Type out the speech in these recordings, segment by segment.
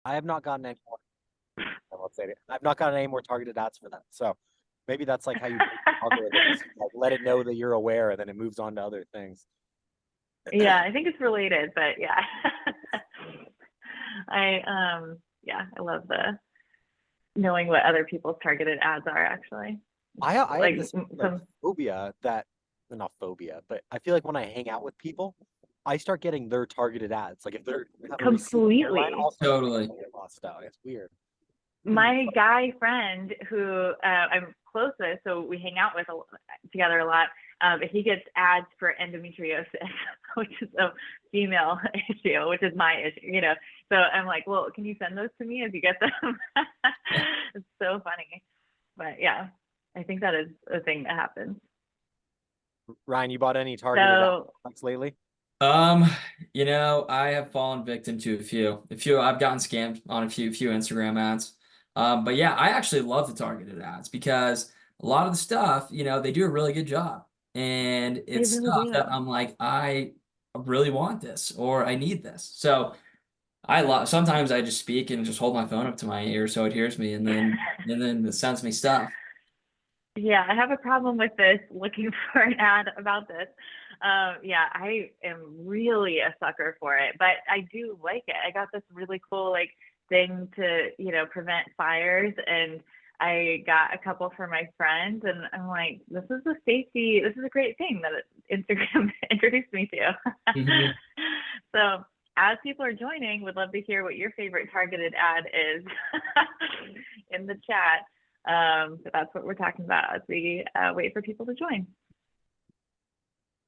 I have not gotten any more. I won't say it. I've not gotten any more targeted ads for that. So maybe that's like how you break the algorithms. Like let it know that you're aware, and then it moves on to other things. Yeah, I think it's related, but yeah. I love the knowing what other people's targeted ads are actually. I have Like this like some phobia that not phobia, but I feel like when I hang out with people, I start getting their targeted ads. Like if they're have a receipt hairline, completely. I'll start Totally. getting it lost out. It's weird. My guy friend who I'm close with, so we hang out with together a lot. He gets ads for endometriosis, which is a female issue, which is my issue, you know. So I'm like, well, can you send those to me as you get them? It's so funny, but yeah, I think that is a thing that happens. Ryan, you bought any targeted So ads lately? Um, I have fallen victim to a few. I've gotten scammed on a few Instagram ads. But yeah, I actually love the targeted ads because a lot of the stuff, they do a really good job. And they it's really stuff do. that I'm like, I really want this or I need this. So I love sometimes I just speak and just hold my phone up to my ear so it hears me and then it sends me stuff. Yeah, I have a problem with this, looking for an ad about this. Yeah, I am really a sucker for it, but I do like it. I got this really cool like thing to, prevent fires, and I got a couple for my friends, and I'm like, this is a great thing that Instagram introduced me to. Mhm. So as people are joining, would love to hear what your favorite targeted ad is in the chat. So that's what we're talking about as we wait for people to join.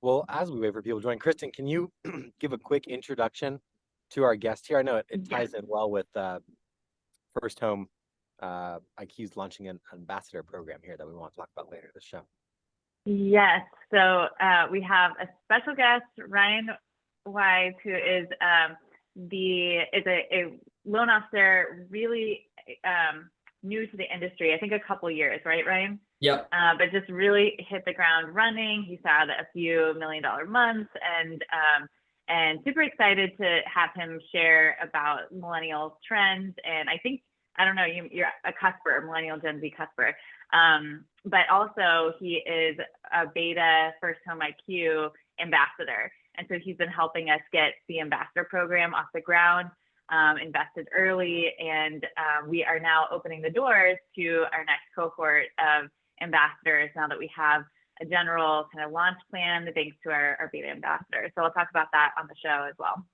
Well, as we wait for people to join, Kristin, can you give a quick introduction to our guest here? I know it Yes. ties in well with First Home IQ's launching an ambassador program here that we want to talk about later in the show. Yes. So we have a special guest, Ryan Wise, who is a loan officer, really new to the industry. I think a couple years, right, Ryan? Yep. But just really hit the ground running. He's had a few $1 million months, and super excited to have him share about millennial trends. And I don't know, you're a cusper, millennial Gen Z cusper. But also he is a beta First Home IQ ambassador. And so he's been helping us get the ambassador program off the ground, invested early, and we are now opening the doors to our next cohort of ambassadors now that we have a general kind of launch plan thanks to our beta ambassador. So I'll talk about that on the show as well.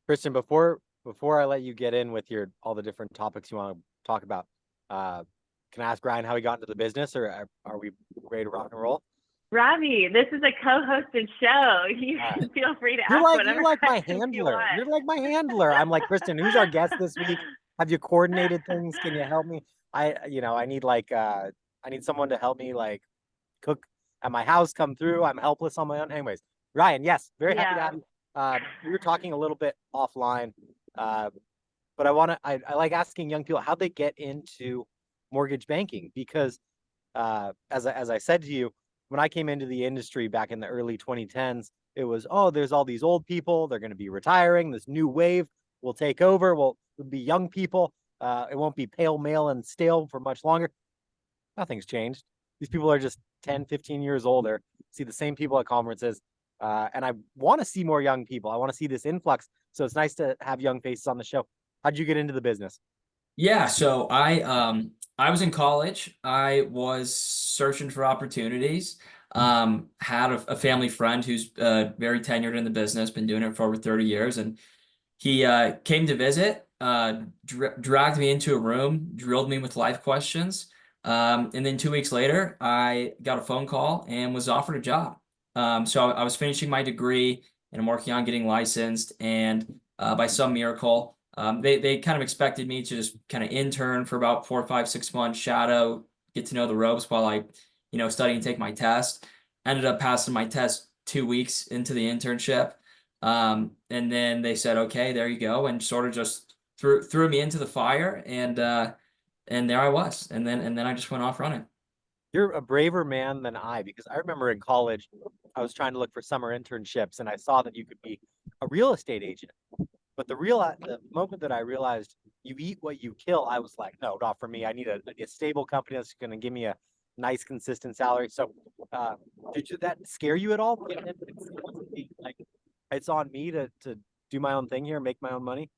Kristin, before I let you get in with all the different topics you want to talk about, can I ask Ryan how he got into the business, or are we ready to rock and roll? Robbie, this is a co-hosted show. You can feel free to ask whatever you're like my questions you handler. want. You're like my handler. I'm like, Kristin, who's our guest this week? Have you coordinated things? Can you help me? I need I need someone to help me like cook at my house, come through. I'm helpless on my own. Anyways, Ryan, yes, very happy to have you. We were talking a little bit offline, but I like asking young people how they get into mortgage banking because, as I said to you, when I came into the industry back in the early 2010s, it was, oh, there's all these old people. They're going to be retiring. This new wave will take over. Well, it'll be young people. It won't be pale, male, and stale for much longer. Nothing's changed. These people are just 10, 15 years older, see the same people at conferences. And I want to see more young people. I want to see this influx. So it's nice to have young faces on the show. How'd you get into the business? Yeah, so I was in college. I was searching for opportunities. Had a family friend who's very tenured in the business, been doing it for over 30 years, and he came to visit, dragged me into a room, drilled me with life questions. And then 2 weeks later, I got a phone call and was offered a job. So I was finishing my degree and I'm working on getting licensed. And by some miracle, they kind of expected me to just kind of intern for about 4, 5, 6 months, shadow, get to know the ropes while I, study and take my test. Ended up passing my test 2 weeks into the internship. And then they said, okay, there you go, and sort of just threw me into the fire, and there I was, and then I just went off running. You're a braver man than I, because I remember in college, I was trying to look for summer internships and I saw that you could be a real estate agent. But the moment that I realized you eat what you kill, I was like, no, not for me. I need a stable company that's going to give me a nice, consistent salary. So, uh, did that scare you at all? Like, it's on me to do my own thing here, make my own money.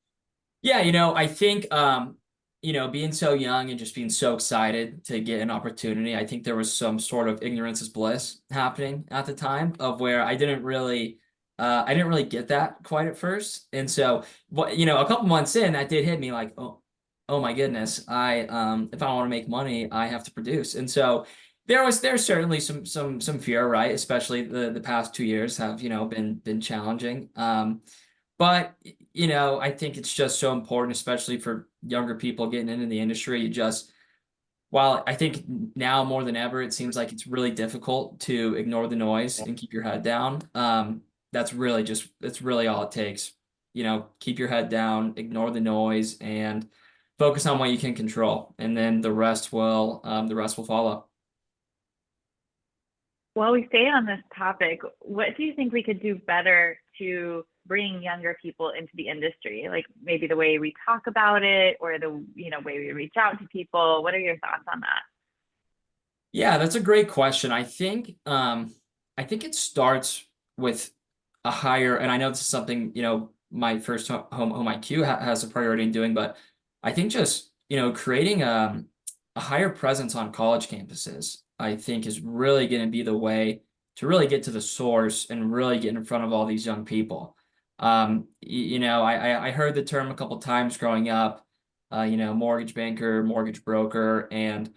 Yeah, I think being so young and just being so excited to get an opportunity, I think there was some sort of ignorance is bliss happening at the time of where I didn't really get that quite at first. And so what a couple months in, that did hit me like, oh my goodness, if I want to make money, I have to produce. And so there's certainly some fear, right? Especially the past 2 years have, been challenging. But I think it's just so important, especially for younger people getting into the industry. While I think now more than ever, it seems like it's really difficult to ignore the noise and keep your head down. That's really all it takes. Keep your head down, ignore the noise, and focus on what you can control, and then the rest will follow. While we stay on this topic, what do you think we could do better to bring younger people into the industry? Like maybe the way we talk about it or the way we reach out to people. What are your thoughts on that? Yeah, that's a great question. I think it starts with a higher, and I know this is something, my first home IQ has a priority in doing, but I think just, creating a higher presence on college campuses, I think is really going to be the way to really get to the source and really get in front of all these young people. I heard the term a couple times growing up, mortgage banker, mortgage broker, and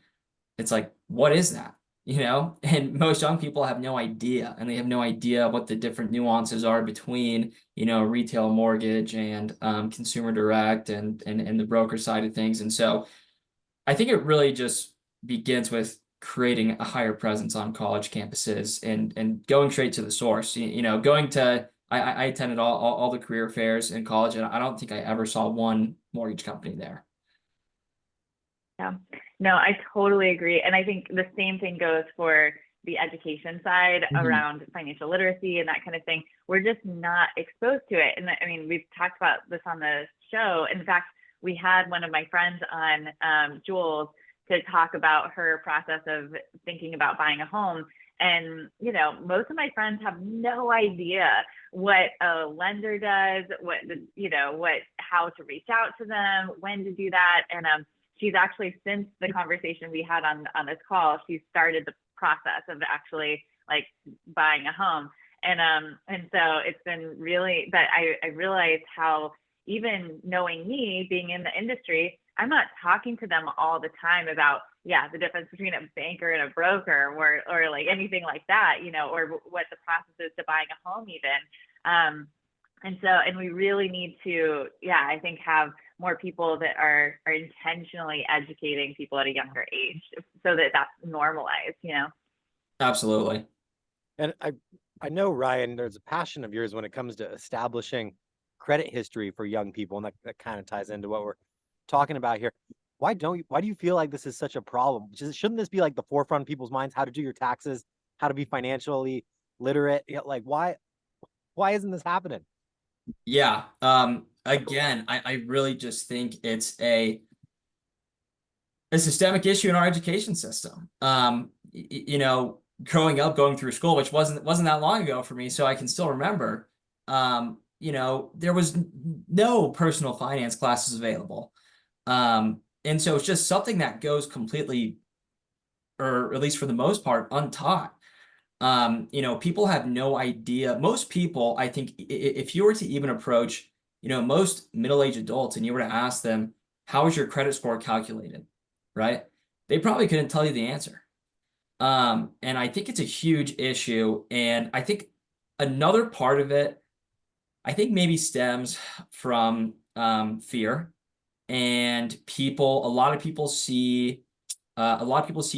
it's like, what is that? And most young people have no idea, and they have no idea what the different nuances are between, retail mortgage and consumer direct and the broker side of things. And so I think it really just begins with creating a higher presence on college campuses and going straight to the source. Going to I attended all the career fairs in college, and I don't think I ever saw one mortgage company there. Yeah, no, I totally agree. And I think the same thing goes for the education side around financial literacy and that kind of thing. We're just not exposed to it. And I mean, we've talked about this on the show. In fact, we had one of my friends on, Jules, to talk about her process of thinking about buying a home. And, most of my friends have no idea what a lender does, how to reach out to them, when to do that. And she's actually, since the conversation we had on this call, she started the process of actually like buying a home. And so it's been really, but I realized how, even knowing me being in the industry, I'm not talking to them all the time about, the difference between a banker and a broker or like anything like that, or what the process is to buying a home even. And we really need to, I think, have more people that are intentionally educating people at a younger age so that that's normalized, Absolutely. And I know, Ryan, there's a passion of yours when it comes to establishing credit history for young people, and that kind of ties into what we're talking about here. Why do you feel like this is such a problem? Shouldn't this be like the forefront of people's minds? How to do your taxes, how to be financially literate? Like why isn't this happening? Yeah. Again, I really just think it's a systemic issue in our education system. Growing up, going through school, which wasn't that long ago for me, so I can still remember. There was no personal finance classes available. And so it's just something that goes completely, or at least for the most part, untaught. People have no idea. Most people, I think, if you were to even approach, most middle-aged adults and you were to ask them, how is your credit score calculated, right? They probably couldn't tell you the answer. And I think it's a huge issue. And I think another part of it, I think maybe stems from fear. And a lot of people see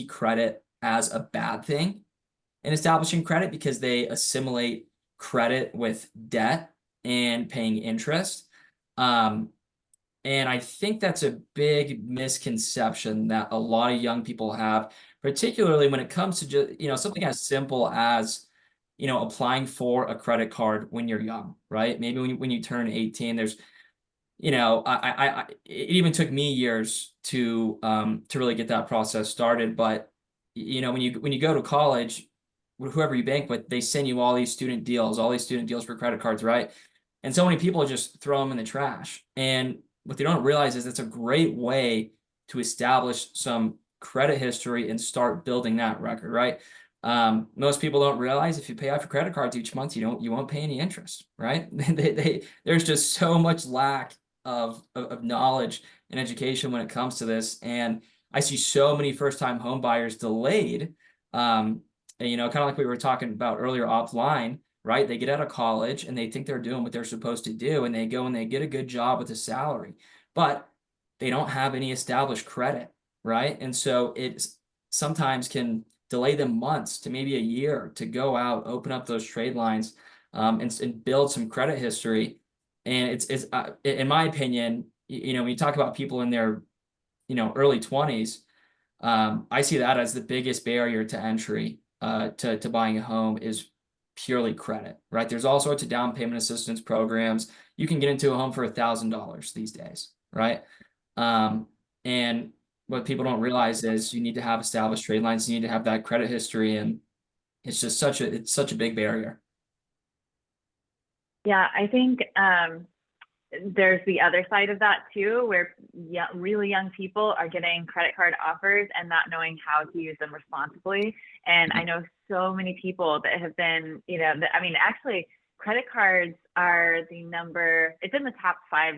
credit as a bad thing in establishing credit because they assimilate credit with debt and paying interest. And I think that's a big misconception that a lot of young people have, particularly when it comes to just, something as simple as, applying for a credit card when you're young, right? Maybe when you turn 18, there's it even took me years to really get that process started. But when you go to college, whoever you bank with, they send you all these student deals for credit cards, right? And so many people just throw them in the trash. And what they don't realize is it's a great way to establish some credit history and start building that record, right? Most people don't realize if you pay off your credit cards each month, you won't pay any interest, right? There's just so much lack of knowledge and education when it comes to this. And I see so many first-time home buyers delayed, kind of like we were talking about earlier offline, right? They get out of college and they think they're doing what they're supposed to do, and they go and they get a good job with a salary, but they don't have any established credit, right? And so it sometimes can delay them months to maybe a year to go out, open up those trade lines, and build some credit history. And it's in my opinion, when you talk about people in their early 20s, I see that as the biggest barrier to entry to buying a home is purely credit, right? There's all sorts of down payment assistance programs. You can get into a home for $1,000 these days, right? And what people don't realize is you need to have established trade lines. You need to have that credit history, and it's just such a big barrier. Yeah, I think there's the other side of that too, where really young people are getting credit card offers and not knowing how to use them responsibly. And I know so many people that have been, actually credit cards are it's in the top 5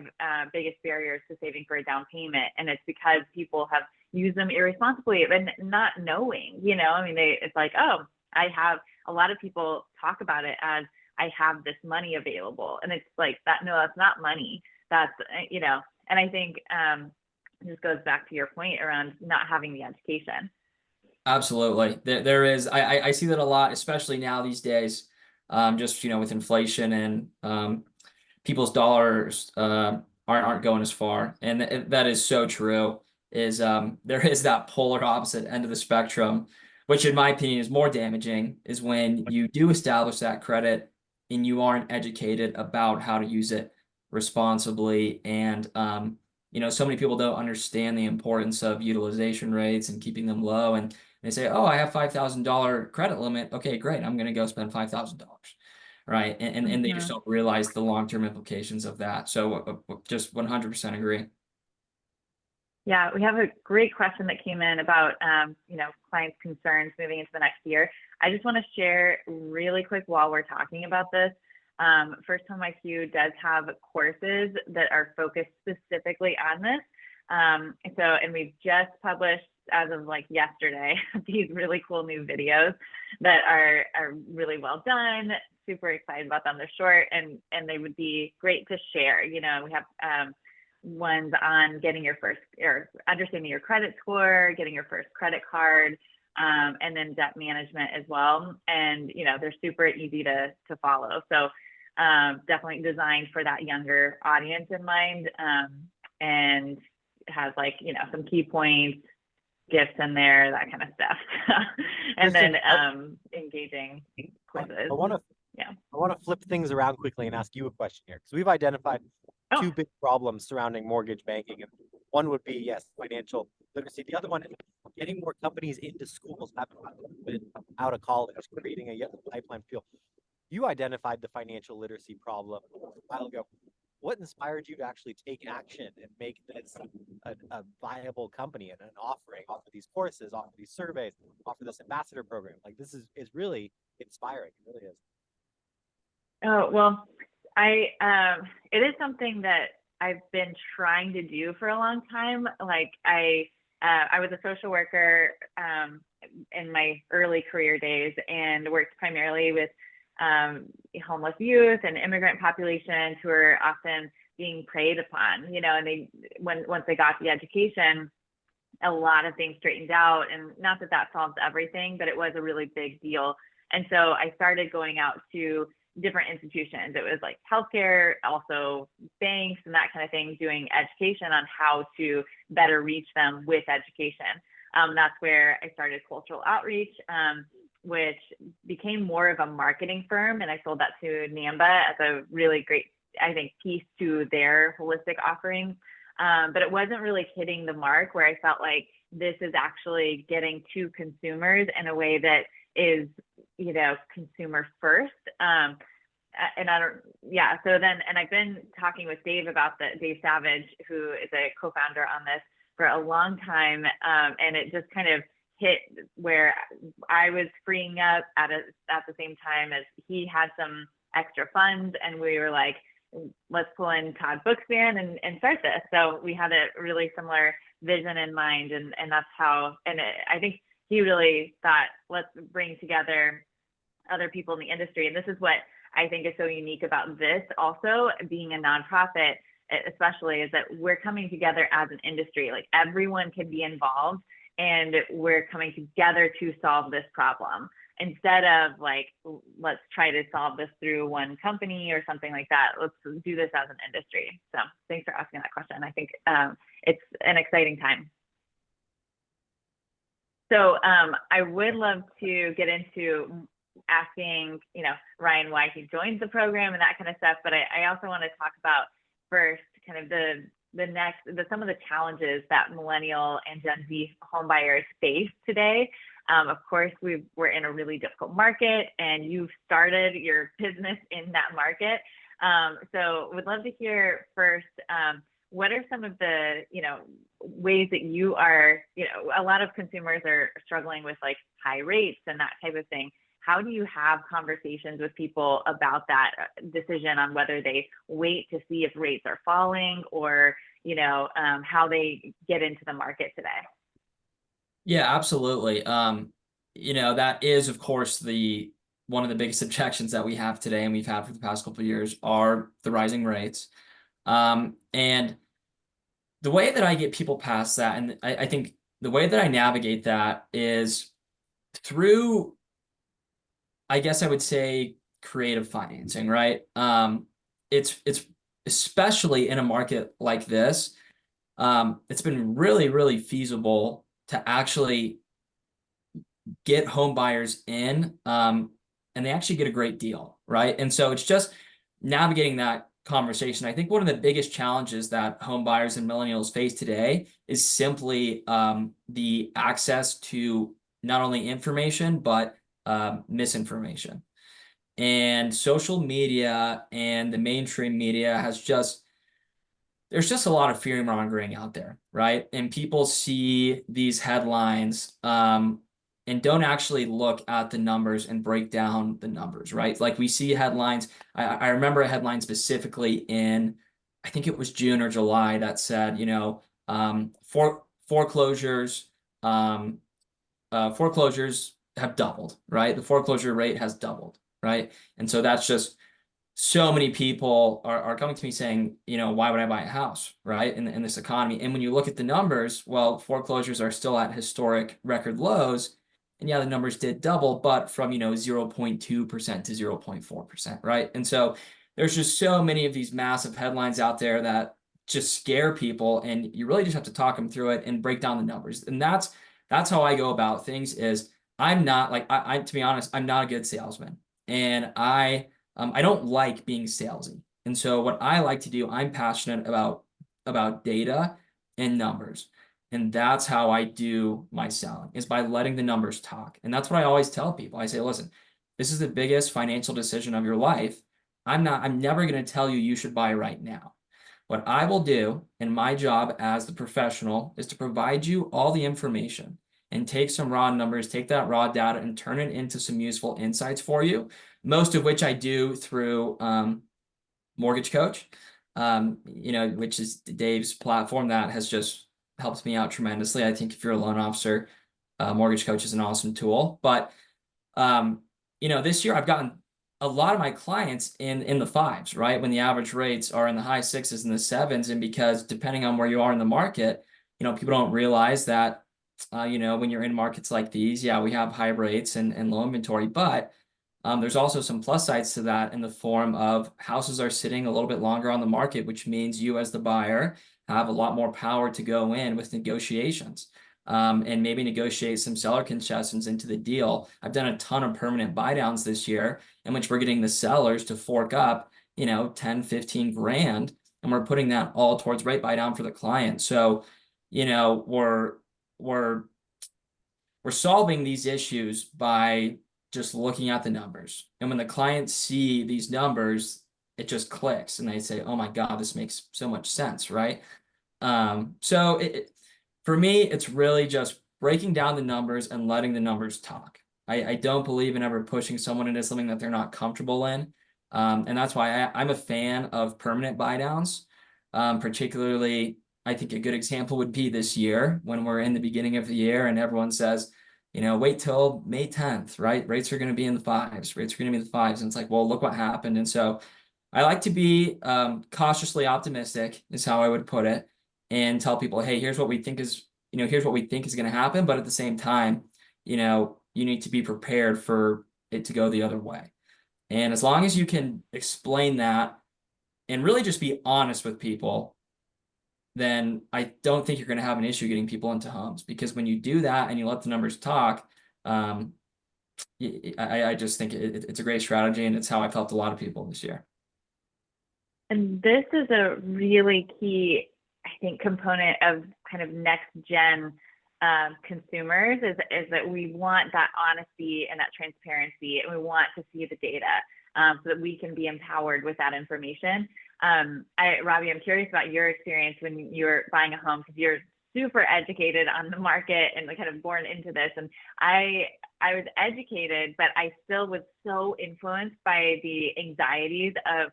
biggest barriers to saving for a down payment. And it's because people have used them irresponsibly and not knowing, it's like, oh, a lot of people talk about it as, I have this money available. And it's like that, no, that's not money. That's, and I think it just goes back to your point around not having the education. Absolutely. There is, I see that a lot, especially now these days, just, with inflation and people's dollars aren't going as far. And that is so true, is there is that polar opposite end of the spectrum, which in my opinion is more damaging, is when you do establish that credit and you aren't educated about how to use it responsibly. And, so many people don't understand the importance of utilization rates and keeping them low. And they say, oh, I have $5,000 credit limit. Okay, great. I'm going to go spend $5,000. Right. And they just don't realize the long-term implications of that. So just 100% agree. Yeah, we have a great question that came in about, clients' concerns moving into the next year. I just want to share really quick while we're talking about this. First Home IQ does have courses that are focused specifically on this. And we've just published, as of like yesterday, these really cool new videos that are really well done. Super excited about them. They're short and they would be great to share. We have ones on getting your first, or understanding your credit score, getting your first credit card, and then debt management as well. And, they're super easy to follow. So definitely designed for that younger audience in mind, and has some key points, gifts in there, that kind of stuff. And Kristin, then engaging quizzes. I want to flip things around quickly and ask you a question here, because we've identified 2 big problems surrounding mortgage banking. And one would be, yes, financial literacy. The other one is getting more companies into schools, having been out of college, creating a pipeline feel. You identified the financial literacy problem a while ago. What inspired you to actually take action and make this a viable company and an offering, offer these courses, offer these surveys, offer this ambassador program? Like, this is really inspiring. It really is. Oh, well, it is something that I've been trying to do for a long time. Like I was a social worker in my early career days and worked primarily with homeless youth and immigrant populations who are often being preyed upon, and once they got the education, a lot of things straightened out. And not that solves everything, but it was a really big deal. And so I started going out to different institutions. It was like healthcare, also banks and that kind of thing, doing education on how to better reach them with education. That's where I started Cultural Outreach, which became more of a marketing firm. And I sold that to NAMBA as a really great I think, piece to their holistic offerings. But it wasn't really hitting the mark where I felt like this is actually getting to consumers in a way that is, you know, consumer first. And I don't, yeah. So then, and I've been talking with Dave about Dave Savage, who is a co-founder on this for a long time. And it just kind of hit where I was freeing up at the same time as he had some extra funds, and we were like, let's pull in Todd Bookspan and start this. So we had a really similar vision in mind, and that's how, I think he really thought, let's bring together other people in the industry. And this is what I think is so unique about this also being a nonprofit, especially, is that we're coming together as an industry. Like, everyone can be involved, and we're coming together to solve this problem, instead of like, let's try to solve this through one company or something like that. Let's do this as an industry. So thanks for asking that question. I think it's an exciting time. So I would love to get into asking, you know, Ryan why he joined the program and that kind of stuff. But I also want to talk about first kind of some of the challenges that millennial and Gen Z homebuyers face today. Of course, we're in a really difficult market, and you've started your business in that market. So would love to hear first, what are some of the, you know, ways that you are, you know, a lot of consumers are struggling with like high rates and that type of thing. How do you have conversations with people about that decision on whether they wait to see if rates are falling, or, you know, how they get into the market today? Yeah, absolutely. You know, that is, of course, one of the biggest objections that we have today, and we've had for the past couple of years, are the rising rates. And the way that I get people past that, and I think the way that I navigate that is through, I guess I would say, creative financing, right? It's especially in a market like this, it's been really, really feasible to actually get home buyers in, and they actually get a great deal, right? And so it's just navigating that conversation. I think one of the biggest challenges that home buyers and millennials face today is simply the access to not only information, but misinformation. And social media and the mainstream media there's just a lot of fear mongering out there, right? And people see these headlines and don't actually look at the numbers and break down the numbers, right? Like, we see headlines. I remember a headline specifically in, I think it was June or July, that said, you know, foreclosures have doubled, right? The foreclosure rate has doubled, right? And so that's just, so many people are coming to me saying, you know, why would I buy a house, right, in this economy? And when you look at the numbers, well, foreclosures are still at historic record lows. And yeah, the numbers did double, but from, you know, 0.2% to 0.4%, right? And so there's just so many of these massive headlines out there that just scare people, and you really just have to talk them through it and break down the numbers. And that's how I go about things. Is I'm not like, to be honest, I'm not a good salesman, and I don't like being salesy. And so what I like to do, I'm passionate about data and numbers. And that's how I do my selling, is by letting the numbers talk. And that's what I always tell people. I say, listen, this is the biggest financial decision of your life. I'm never going to tell you should buy right now. What I will do, and my job as the professional, is to provide you all the information and take some raw numbers, take that raw data and turn it into some useful insights for you, most of which I do through Mortgage Coach, you know, which is Dave's platform that has just helped me out tremendously. I think if you're a loan officer, Mortgage Coach is an awesome tool. But, you know, this year I've gotten a lot of my clients in the fives, right? When the average rates are in the high sixes and the sevens. And because depending on where you are in the market, you know, people don't realize that, you know, when you're in markets like these, yeah, we have high rates and low inventory, but there's also some plus sides to that, in the form of houses are sitting a little bit longer on the market, which means you as the buyer have a lot more power to go in with negotiations, and maybe negotiate some seller concessions into the deal. I've done a ton of permanent buy downs this year, in which we're getting the sellers to fork up, you know, 10, 15 grand, and we're putting that all towards rate buy down for the client. So, you know, we're solving these issues by just looking at the numbers. And when the clients see these numbers, it just clicks and they say, oh my God, this makes so much sense, right? So for me, it's really just breaking down the numbers and letting the numbers talk. I don't believe in ever pushing someone into something that they're not comfortable in. And that's why I'm a fan of permanent buy downs. Particularly, I think a good example would be this year when we're in the beginning of the year and everyone says, you know, wait till May 10th, right? Rates are going to be in the fives. Rates are going to be in the fives. And it's like, well, look what happened. And so I like to be cautiously optimistic is how I would put it, and tell people, hey, here's what we think is, you know, here's what we think is going to happen. But at the same time, you know, you need to be prepared for it to go the other way. And as long as you can explain that and really just be honest with people, then I don't think you're going to have an issue getting people into homes, because when you do that and you let the numbers talk, I just think it's a great strategy, and it's how I've helped a lot of people this year. And this is a really key, I think, component of kind of next gen consumers is that we want that honesty and that transparency, and we want to see the data so that we can be empowered with that information. Robbie, I'm curious about your experience when you're buying a home, because you're super educated on the market and kind of born into this. And I was educated, but I still was so influenced by the anxieties of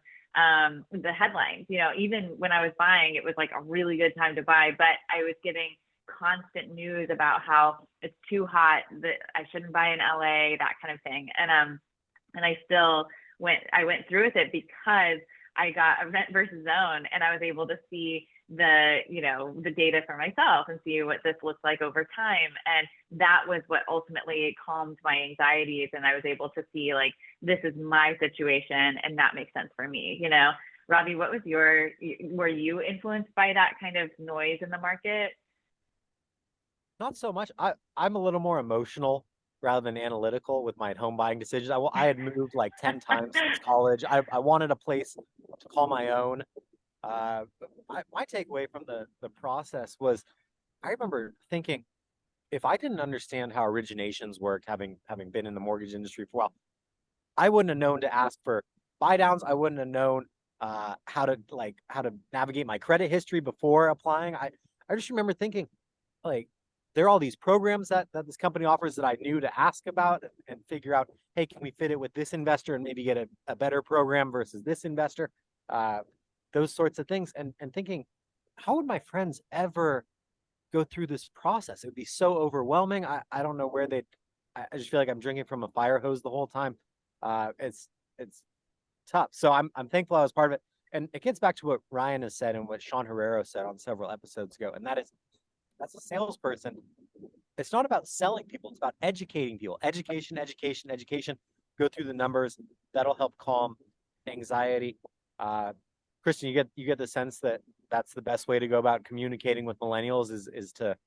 the headlines. You know, even when I was buying, it was like a really good time to buy, but I was getting constant news about how it's too hot, that I shouldn't buy in LA, that kind of thing. And I still went through with it because I got event versus zone, and I was able to see the, you know, the data for myself and see what this looks like over time. And that was what ultimately calmed my anxieties. And I was able to see, like, this is my situation and that makes sense for me. You know, Robbie, what was were you influenced by that kind of noise in the market? Not so much. I'm a little more emotional rather than analytical with my home buying decisions. I had moved like 10 times since college. I wanted a place to call my own. My takeaway from the process was, I remember thinking, if I didn't understand how originations work, having been in the mortgage industry for a while, I wouldn't have known to ask for buy downs. I wouldn't have known how to navigate my credit history before applying. I just remember thinking, like, there are all these programs that this company offers that I knew to ask about and figure out, hey, can we fit it with this investor and maybe get a better program versus this investor? Those sorts of things. And thinking, how would my friends ever go through this process? It would be so overwhelming. I don't know where I just feel like I'm drinking from a fire hose the whole time. It's tough. So I'm thankful I was part of it. And it gets back to what Ryan has said and what Sean Herrero said on several episodes ago. And that is, as a salesperson, it's not about selling people. It's about educating people. Education, education, education. Go through the numbers. That'll help calm anxiety. Kristin, you get the sense that that's the best way to go about communicating with millennials is to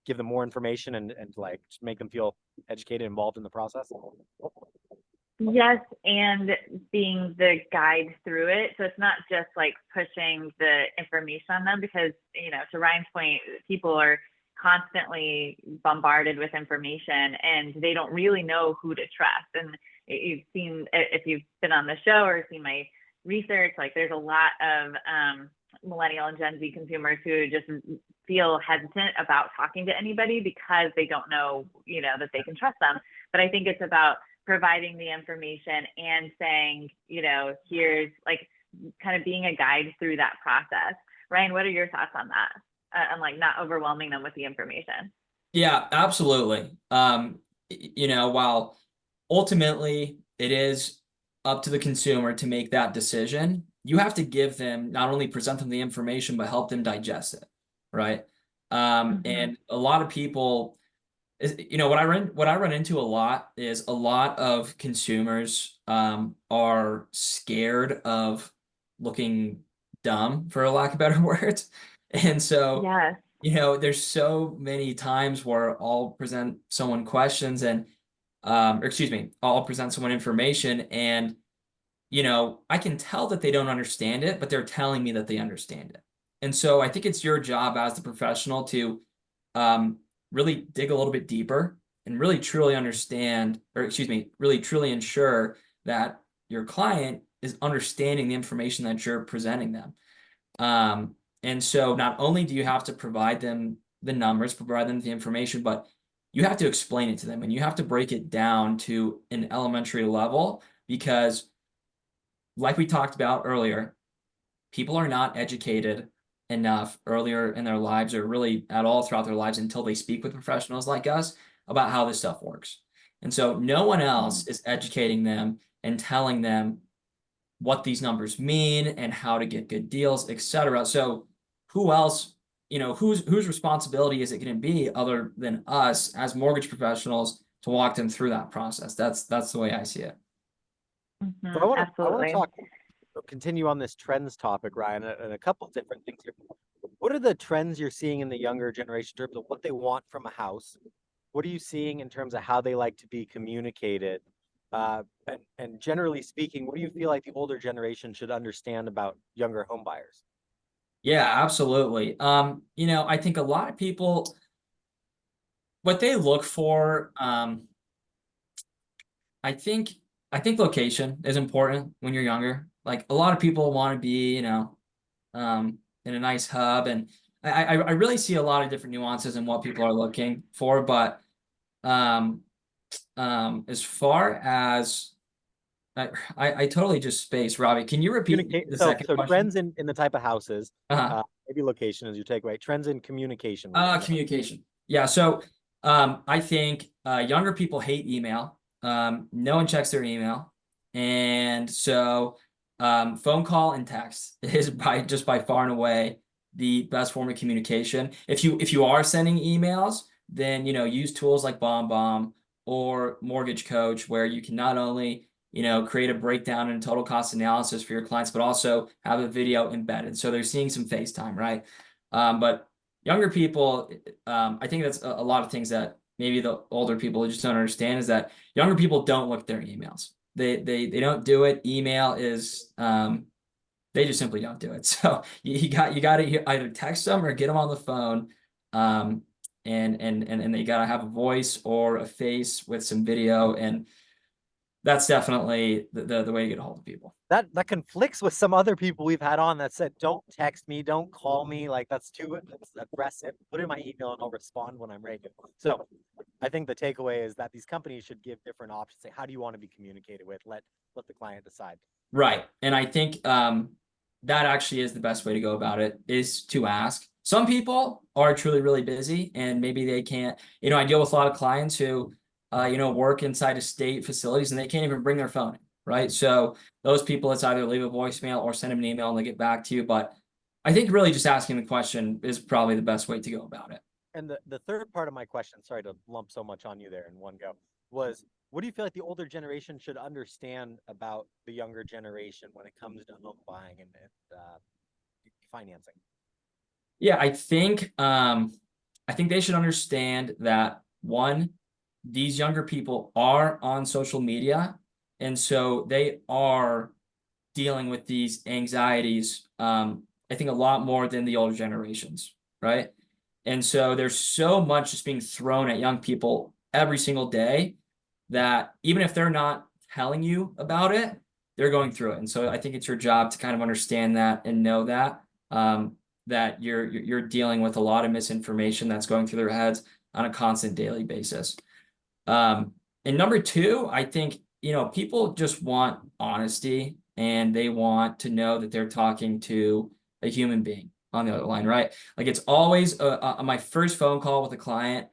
give them more information and like just make them feel educated, involved in the process. Yes, and being the guide through it. So it's not just like pushing the information on them, because, you know, to Ryan's point, people are constantly bombarded with information and they don't really know who to trust. And you've seen, if you've been on the show or seen my research, like there's a lot of millennial and Gen Z consumers who just feel hesitant about talking to anybody because they don't know, you know, that they can trust them. But I think it's about providing the information and saying, you know, here's, like, kind of being a guide through that process. Ryan, what are your thoughts on that? And like not overwhelming them with the information. Yeah, absolutely. You know, while ultimately it is up to the consumer to make that decision, you have to give them, not only present them the information, but help them digest it, right? And a lot of people, you know, what I run into a lot is a lot of consumers are scared of looking dumb, for a lack of better words. And so, Yes. you know, there's so many times where I'll present someone questions and or excuse me, I'll present someone information, and I can tell that they don't understand it, but they're telling me that they understand it. And so I think it's your job as the professional to really dig a little bit deeper and really truly understand, or excuse me, really truly ensure that your client is understanding the information that you're presenting them. And so not only do you have to provide them the numbers, provide them the information, but you have to explain it to them and you have to break it down to an elementary level because, like we talked about earlier, people are not educated enough earlier in their lives or really at all throughout their lives until they speak with professionals like us about how this stuff works. And so no one else is educating them and telling them what these numbers mean and how to get good deals, etc. So who else, whose responsibility is it going to be other than us as mortgage professionals to walk them through that process? That's the way I see it. So I want to Absolutely. continue on this trends topic, Ryan, and a couple of different things here. What are the trends you're seeing in the younger generation in terms of what they want from a house? What are you seeing in terms of how they like to be communicated? And generally speaking, what do you feel like the older generation should understand about younger home buyers? Yeah, absolutely. I think a lot of people, what they look for, I think location is important when you're younger. Like a lot of people want to be, in a nice hub, and I really see a lot of different nuances in what people are looking for. But as far as I totally just spaced, Robbie. Can you repeat the second So question? trends in the type of houses, Uh-huh. maybe location is your takeaway. Trends in communication. Communication. Yeah. So I think younger people hate email. No one checks their email. And so phone call and text is by far and away the best form of communication. If you are sending emails, then use tools like BombBomb or Mortgage Coach, where you can not only create a breakdown and total cost analysis for your clients, but also have a video embedded. So they're seeing some FaceTime, right? But younger people, I think that's a lot of things that maybe the older people just don't understand is that younger people don't look at their emails. They don't do it. Email is they just simply don't do it. So you got to either text them or get them on the phone, and they got to have a voice or a face with some video, and that's definitely the way to get a hold of people. That conflicts with some other people we've had on that said, don't text me, don't call me. Like that's aggressive. Put in my email and I'll respond when I'm ready. So I think the takeaway is that these companies should give different options. Say, how do you want to be communicated with? Let the client decide. Right. And I think that actually is the best way to go about it, is to ask. Some people are truly really busy and maybe they can't, I deal with a lot of clients who work inside of state facilities and they can't even bring their phone in, right? So those people, it's either leave a voicemail or send them an email and they get back to you. But I think really just asking the question is probably the best way to go about it. And the third part of my question, sorry to lump so much on you there in one go, was what do you feel like the older generation should understand about the younger generation when it comes to home buying and financing? Yeah, I think they should understand that, one, these younger people are on social media, and so they are dealing with these anxieties, I think a lot more than the older generations, right? And so there's so much just being thrown at young people every single day that even if they're not telling you about it, they're going through it. And so I think it's your job to kind of understand that and know that that you're dealing with a lot of misinformation that's going through their heads on a constant daily basis. And number two, I think, people just want honesty and they want to know that they're talking to a human being on the other line, right? Like it's always my first phone call with a client.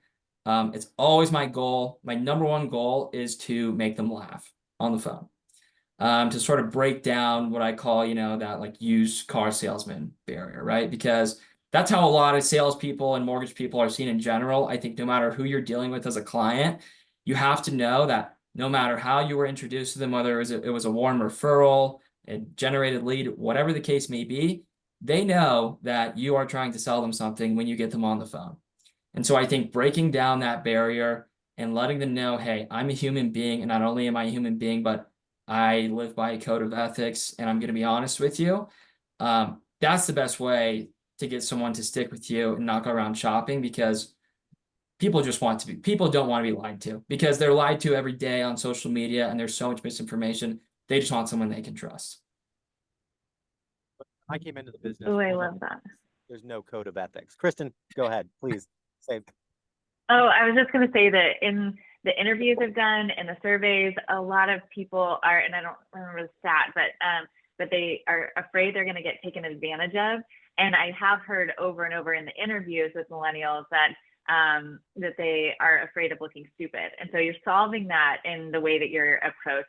It's always my goal. My number one goal is to make them laugh on the phone. To sort of break down what I call, that like used car salesman barrier, right? Because that's how a lot of salespeople and mortgage people are seen in general. I think no matter who you're dealing with as a client, you have to know that no matter how you were introduced to them, whether it was a warm referral, a generated lead, whatever the case may be, they know that you are trying to sell them something when you get them on the phone. And so I think breaking down that barrier and letting them know, hey, I'm a human being, and not only am I a human being, but I live by a code of ethics, and I'm going to be honest with you. That's the best way to get someone to stick with you and not go around shopping, because people don't want to be lied to, because they're lied to every day on social media, and there's so much misinformation. They just want someone they can trust. I came into the business. Oh, I love that. There's no code of ethics. Kristin, go ahead, please. Say. Oh, I was just going to say that in the interviews I've done and the surveys, a lot of people are, and I don't remember the stat, but they are afraid they're going to get taken advantage of. And I have heard over and over in the interviews with millennials that that they are afraid of looking stupid. And so you're solving that in the way that your approach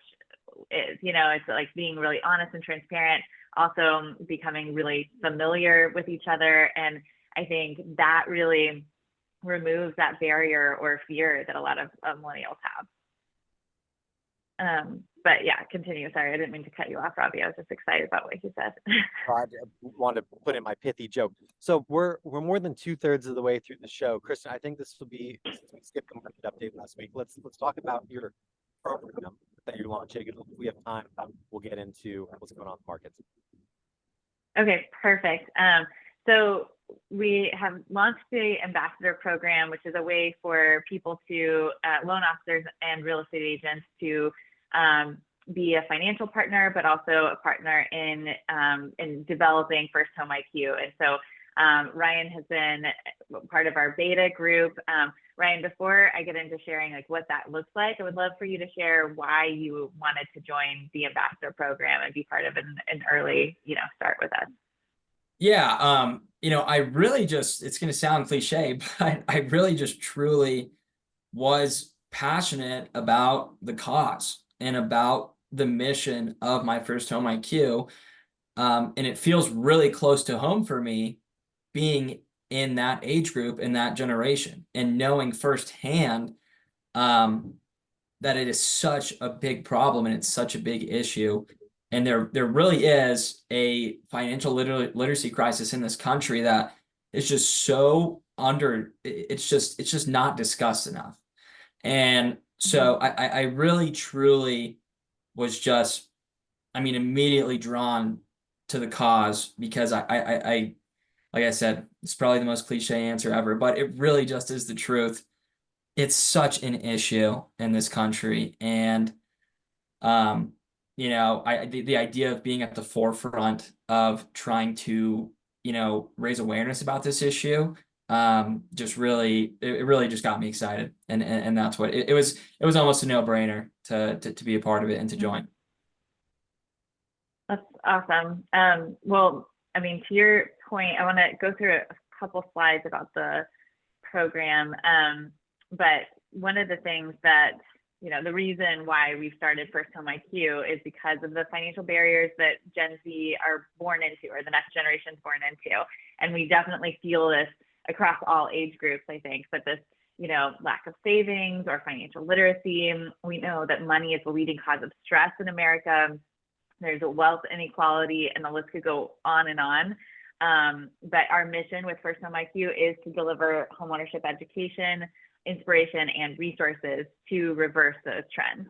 is. You know, it's like being really honest and transparent, also becoming really familiar with each other. And I think that really removes that barrier or fear that a lot of millennials have. But yeah, continue. Sorry, I didn't mean to cut you off, Robbie. I was just excited about what you said. I wanted to put in my pithy joke. So we're more than 2/3 of the way through the show. Kristin, I think this will be, since we skipped the market update last week, let's talk about your program that you're launching. If we have time, we'll get into what's going on in the markets. Okay, perfect. So we have launched the ambassador program, which is a way for people to, loan officers and real estate agents to be a financial partner, but also a partner in developing First Home IQ. And so Ryan has been part of our beta group. Ryan, before I get into sharing like what that looks like, I would love for you to share why you wanted to join the ambassador program and be part of an early, start with us. Yeah, I really just, it's going to sound cliche, but I really just truly was passionate about the cause and about the mission of my First Home IQ. And it feels really close to home for me being in that age group, in that generation, and knowing firsthand that it is such a big problem and it's such a big issue. And there really is a financial literacy crisis in this country that is just so it's just not discussed enough. And so I really truly was just, immediately drawn to the cause, because I like I said, it's probably the most cliche answer ever, but it really just is the truth. It's such an issue in this country. And the idea of being at the forefront of trying to, raise awareness about this issue, just really, it really just got me excited. And that's what it was almost a no-brainer to be a part of it and to join. That's awesome. Well, to your point, I want to go through a couple slides about the program. But one of the things that, the reason why we've started First Home IQ is because of the financial barriers that Gen Z are born into, or the next generation is born into. And we definitely feel this across all age groups, I think, but this, lack of savings or financial literacy. We know that money is the leading cause of stress in America. There's a wealth inequality, and the list could go on and on. But our mission with First Home IQ is to deliver homeownership education, inspiration, and resources to reverse those trends.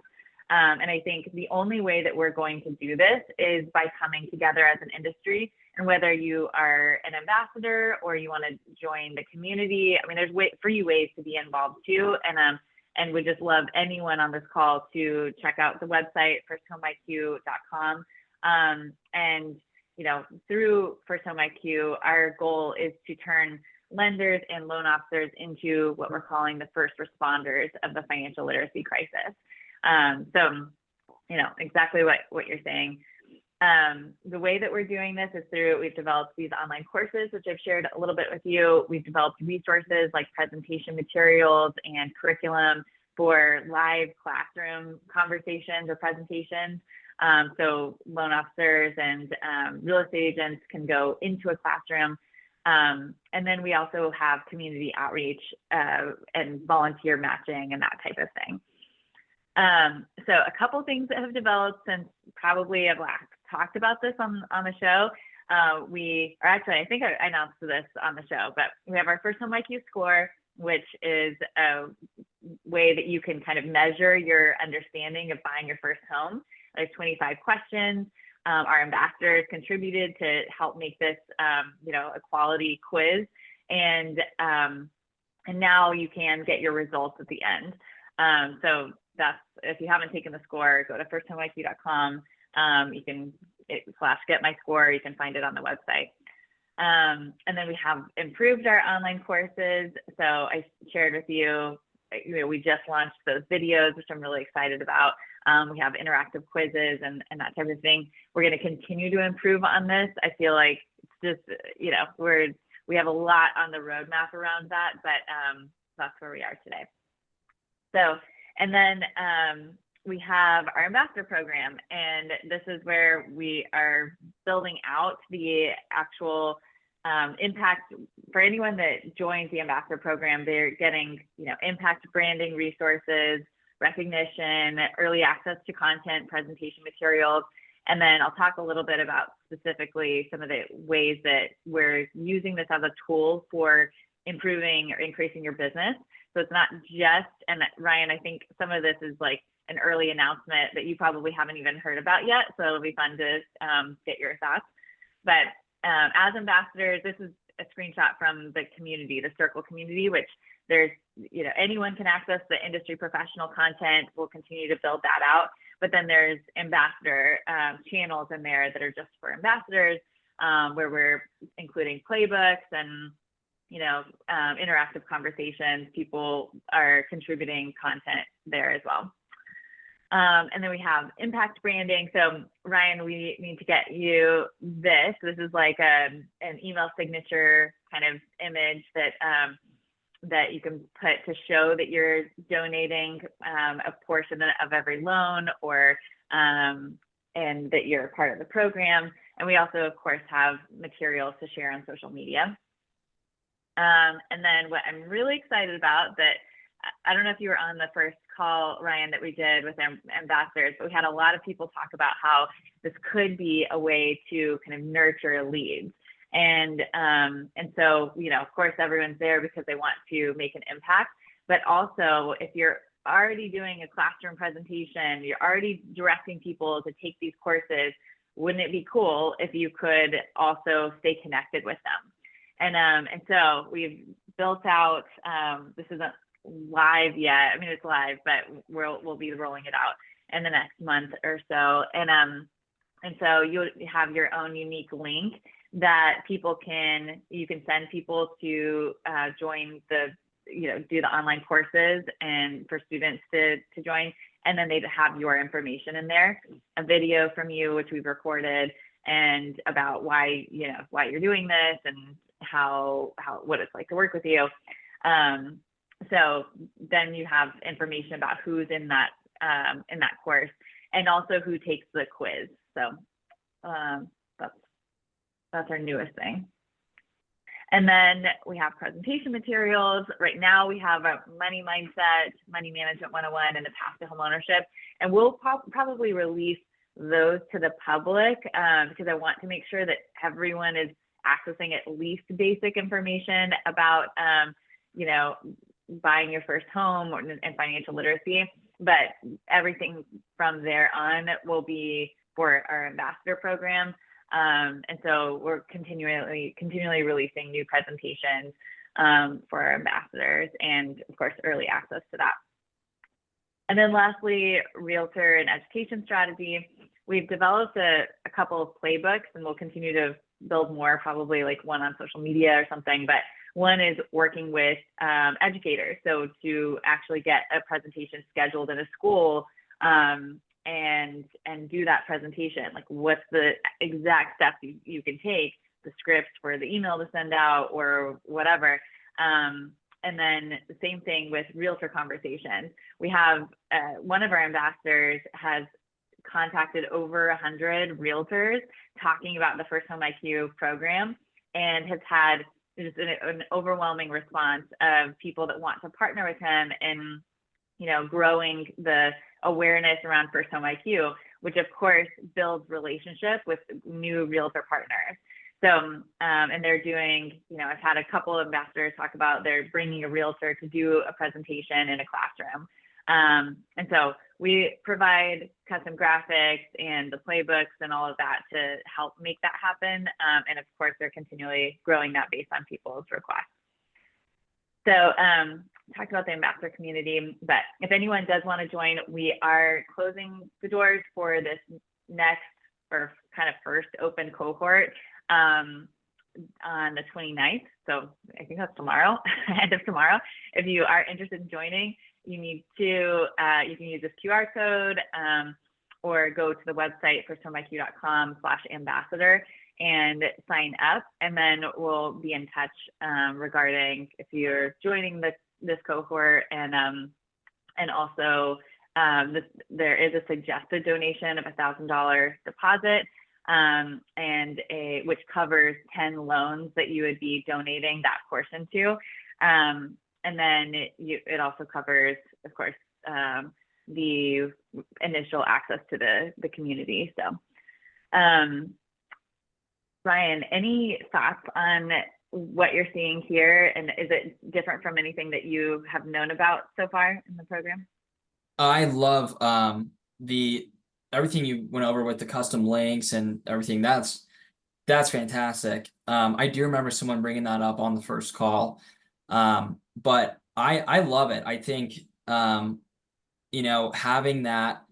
And I think the only way that we're going to do this is by coming together as an industry. And whether you are an ambassador or you want to join the community, there's free ways to be involved too. And would just love anyone on this call to check out the website, firsthomeiq.com. And, through First Home IQ, our goal is to turn lenders and loan officers into what we're calling the first responders of the financial literacy crisis. So, exactly what you're saying. The way that we're doing this is we've developed these online courses, which I've shared a little bit with you. We've developed resources like presentation materials and curriculum for live classroom conversations or presentations. So loan officers and real estate agents can go into a classroom. And then we also have community outreach and volunteer matching and that type of thing. So a couple things that have developed since probably I've last talked about this on the show. I think I announced this on the show, but we have our First Home IQ score, which is a way that you can kind of measure your understanding of buying your first home. There's 25 questions. Our ambassadors contributed to help make this, you know, a quality quiz. And now you can get your results at the end. So that's, if you haven't taken the score, go to firsthomeiq.com. You can /get my score. You can find it on the website. And then we have improved our online courses. So I shared with you, you know, we just launched those videos, which I'm really excited about. We have interactive quizzes and that type of thing. We're going to continue to improve on this. I feel like it's just, you know, we have a lot on the roadmap around that, but that's where we are today. So, and then we have our ambassador program, and this is where we are building out the actual impact for anyone that joins the ambassador program. They're getting, you know, impact branding resources, recognition, early access to content, presentation materials. And then I'll talk a little bit about specifically some of the ways that we're using this as a tool for improving or increasing your business. So it's not just, and Ryan, I think some of this is like an early announcement that you probably haven't even heard about yet. So it'll be fun to get your thoughts. But as ambassadors, this is a screenshot from the community, the Circle community, which there's, you know, anyone can access the industry professional content. We'll continue to build that out. But then there's ambassador channels in there that are just for ambassadors, where we're including playbooks and, you know, interactive conversations. People are contributing content there as well. And then we have impact branding. So Ryan, we need to get you this. This is like an email signature kind of image that that you can put to show that you're donating a portion of every loan, or and that you're part of the program. And we also, of course, have materials to share on social media. And then what I'm really excited about, that I don't know if you were on the first call, Ryan, that we did with ambassadors, but we had a lot of people talk about how this could be a way to kind of nurture leads. And so, you know, of course, everyone's there because they want to make an impact, but also if you're already doing a classroom presentation, you're already directing people to take these courses, wouldn't it be cool if you could also stay connected with them? And so we've built out, this isn't live yet. I mean, it's live, but we'll be rolling it out in the next month or so. And so you have your own unique link that you can send people to join the, you know, do the online courses, and for students to join. And then they'd have your information in there, a video from you, which we've recorded, and about why you're doing this and what it's like to work with you. So then you have information about who's in that course, and also who takes the quiz. So that's our newest thing. And then we have presentation materials. Right now we have a money mindset, money management 101, and the path to homeownership. And we'll probably release those to the public because I want to make sure that everyone is accessing at least basic information about, you know, buying your first home and financial literacy. But everything from there on will be for our ambassador program. And so we're continually releasing new presentations for our ambassadors, and of course, early access to that. And then lastly, realtor and education strategy. We've developed a couple of playbooks, and we'll continue to build more, probably like one on social media or something, but one is working with educators. So to actually get a presentation scheduled in a school, and do that presentation, like what's the exact steps you can take, the scripts for the email to send out or whatever. And then the same thing with realtor conversations. We have one of our ambassadors has contacted over 100 realtors talking about the First Home IQ program, and has had just an overwhelming response of people that want to partner with him in, you know, growing the awareness around First Home IQ, which of course builds relationship with new realtor partners. So, and they're doing, you know, I've had a couple of ambassadors talk about they're bringing a realtor to do a presentation in a classroom. And so we provide custom graphics and the playbooks and all of that to help make that happen. And of course, they're continually growing that based on people's requests. So talked about the ambassador community, but if anyone does want to join, we are closing the doors for this next or kind of first open cohort on the 29th. So I think that's tomorrow, end of tomorrow. If you are interested in joining, you need to, you can use this QR code or go to the website firsthomebyq.com/ambassador and sign up. And then we'll be in touch regarding if you're joining this cohort, and also there is a suggested donation of $1,000 deposit, and which covers 10 loans that you would be donating that portion to. And then it also covers, of course, the initial access to the community. So, Ryan, any thoughts on what you're seeing here? And is it different from anything that you have known about so far in the program? I love everything you went over with the custom links and everything. That's fantastic. I do remember someone bringing that up on the first call. But I love it. I think, you know, having that,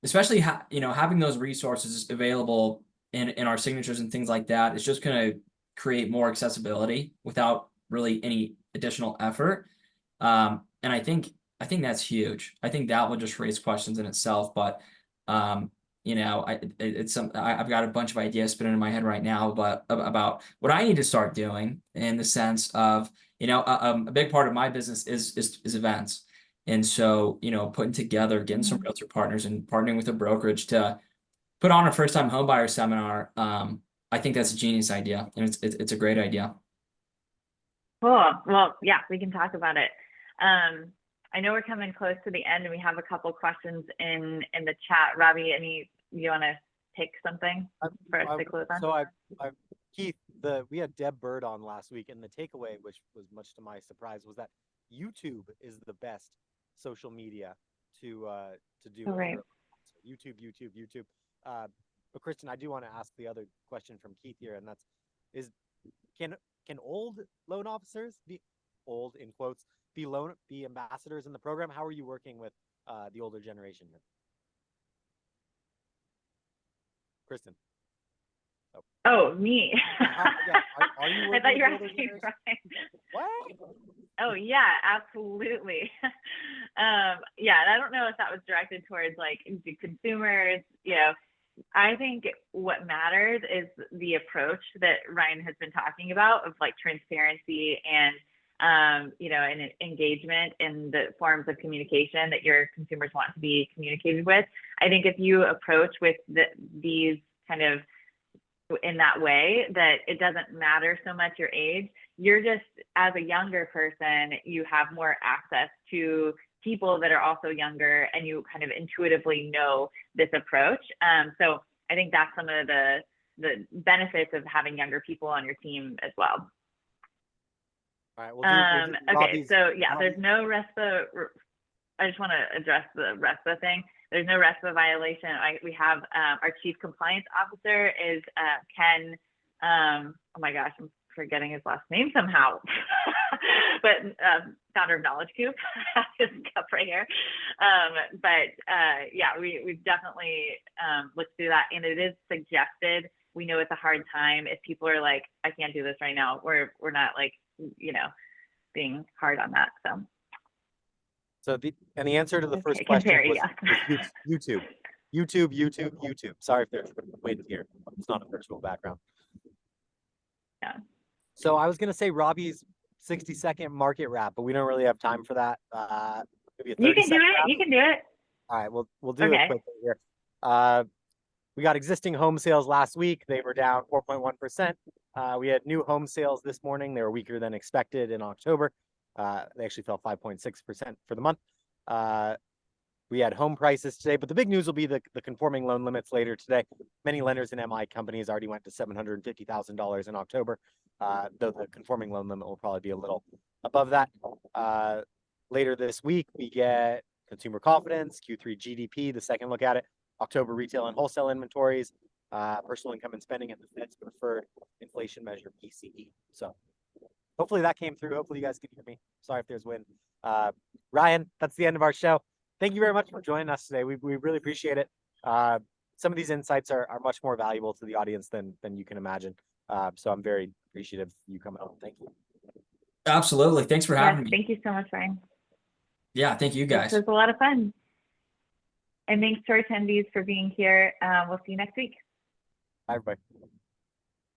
especially, you know, having those resources available in our signatures and things like that, is just going to create more accessibility without really any additional effort. And I think that's huge. I think that will just raise questions in itself. But, you know, I've got a bunch of ideas spinning in my head right now, but about what I need to start doing, in the sense of, you know, a big part of my business is events. And so, you know, putting together, getting some realtor partners and partnering with a brokerage to put on a first-time homebuyer seminar, I think that's a genius idea, and it's a great idea. Cool. Well, yeah, we can talk about it. I know we're coming close to the end, and we have a couple questions in the chat. Robbie, you want to take something for us to close on? So Keith, we had Deb Bird on last week, and the takeaway, which was much to my surprise, was that YouTube is the best social media to do. Oh, right. So YouTube. But Kristin, I do want to ask the other question from Keith here, and can old loan officers, be old in quotes, be ambassadors in the program? How are you working with the older generation here? Kristin. Oh, me. Yeah. Are you I thought you were with the older asking generation? Ryan. What? Oh yeah, absolutely. Yeah, and I don't know if that was directed towards like the consumers. You know, I think what matters is the approach that Ryan has been talking about, of like transparency and you know, and engagement in the forms of communication that your consumers want to be communicated with. I think if you approach with these kind of in that way, that it doesn't matter so much your age, you're just, as a younger person, you have more access to people that are also younger, and you kind of intuitively know this approach. So I think that's some of the benefits of having younger people on your team as well. All right. We'll do okay. So yeah, there's no RESPA. I just want to address the RESPA thing. There's no RESPA violation. We have our chief compliance officer is Ken. Oh my gosh, I'm forgetting his last name somehow. But founder of Knowledge Coop, his cup right here. Yeah, we've definitely looked through that, and it is suggested. We know it's a hard time. If people are like, I can't do this right now, we're not like, you know, being hard on that. So the answer to the first question was YouTube. Sorry if there's wind here. It's not a virtual background. Yeah. So I was gonna say Robbie's 60-second market wrap, but we don't really have time for that. Maybe a 30-second you can do it. wrap. You can do it. All right, we'll do it quickly here. We got existing home sales last week. They were down 4.1%. We had new home sales this morning. They were weaker than expected in October. They actually fell 5.6% for the month. We had home prices today, but the big news will be the conforming loan limits later today. Many lenders and MI companies already went to $750,000 in October, though the conforming loan limit will probably be a little above that. Later this week, we get consumer confidence, Q3 GDP, the second look at it, October retail and wholesale inventories, personal income and spending, and the Fed's preferred inflation measure, PCE. So hopefully that came through. Hopefully you guys can hear me. Sorry if there's wind. Ryan, that's the end of our show. Thank you very much for joining us today. We really appreciate it. Some of these insights are much more valuable to the audience than you can imagine. So I'm very appreciative of you coming on. Thank you. Absolutely. Thanks for having me. Thank you so much, Ryan. Yeah, thank you guys. This was a lot of fun. And thanks to our attendees for being here. We'll see you next week. Bye, everybody.